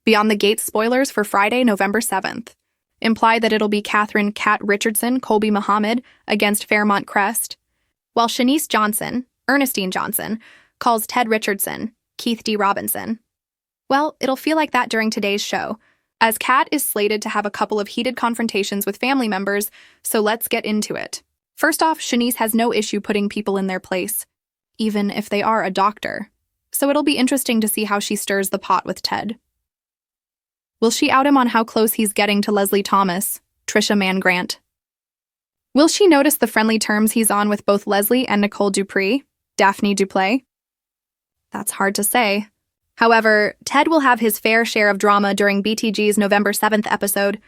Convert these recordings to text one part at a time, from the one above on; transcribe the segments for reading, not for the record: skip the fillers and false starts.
Beyond the Gates spoilers for Friday, November 7th. Imply that it'll be Catherine Cat Richardson, Colby Muhammad against Fairmont Crest, while Shanice Johnson, Ernestine Johnson, calls Ted Richardson, Keith D. Robinson. Well, it'll feel like that during today's show, as Kat is slated to have a couple of heated confrontations with family members, so let's get into it. First off, Shanice has no issue putting people in their place, even if they are a doctor, so it'll be interesting to see how she stirs the pot with Ted. Will she out him on how close he's getting to Leslie Thomas, Trisha Mann Grant? Will she notice the friendly terms he's on with both Leslie and Nicole Dupree, Daphne Duplay? That's hard to say. However, Ted will have his fair share of drama during BTG's November 7th episode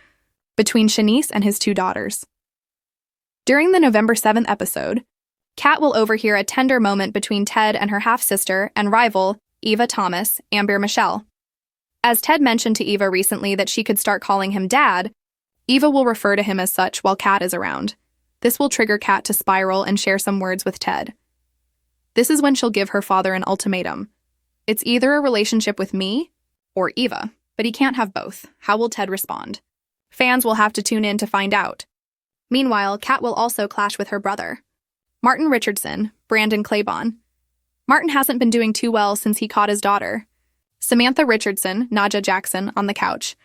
between Shanice and his two daughters. During the November 7th episode, Kat will overhear a tender moment between Ted and her half-sister and rival, Eva Thomas, Amber Michelle. As Ted mentioned to Eva recently that she could start calling him Dad, Eva will refer to him as such while Kat is around. This will trigger Kat to spiral and share some words with Ted. This is when she'll give her father an ultimatum. It's either a relationship with me or Eva, but he can't have both. How will Ted respond? Fans will have to tune in to find out. Meanwhile, Kat will also clash with her brother, Martin Richardson, Brandon Claiborne. Martin hasn't been doing too well since he caught his daughter, Samantha Richardson, Nadja Jackson, on the couch,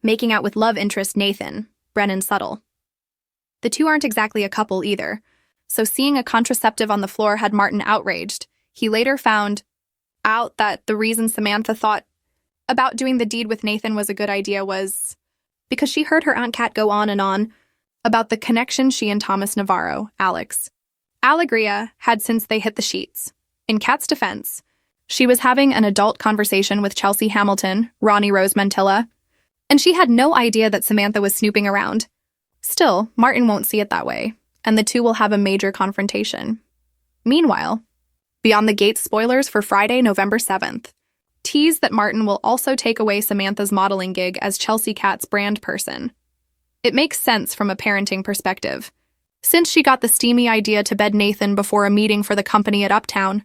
making out with love interest Nathan, Brennan Suttle. The two aren't exactly a couple either, so seeing a contraceptive on the floor had Martin outraged. He later found out that the reason Samantha thought about doing the deed with Nathan was a good idea was because she heard her Aunt Kat go on and on about the connection she and Thomas Navarro, Alex, Alegria, had since they hit the sheets. In Kat's defense, she was having an adult conversation with Chelsea Hamilton, Ronnie Rose Mantilla, and she had no idea that Samantha was snooping around. Still, Martin won't see it that way, and the two will have a major confrontation. Meanwhile, Beyond the Gates spoilers for Friday, November 7th. Tease that Martin will also take away Samantha's modeling gig as Chelsea Kat's brand person. It makes sense from a parenting perspective, since she got the steamy idea to bed Nathan before a meeting for the company at Uptown.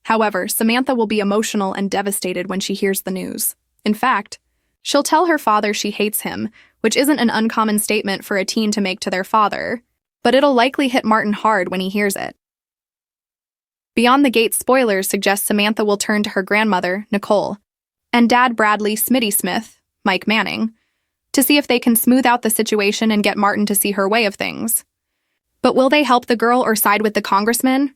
However, Samantha will be emotional and devastated when she hears the news. In fact, she'll tell her father she hates him, which isn't an uncommon statement for a teen to make to their father, but it'll likely hit Martin hard when he hears it. Beyond the Gates spoilers suggest Samantha will turn to her grandmother, Nicole, and Dad Bradley Smitty Smith, Mike Manning, to see if they can smooth out the situation and get Martin to see her way of things. But will they help the girl or side with the congressman?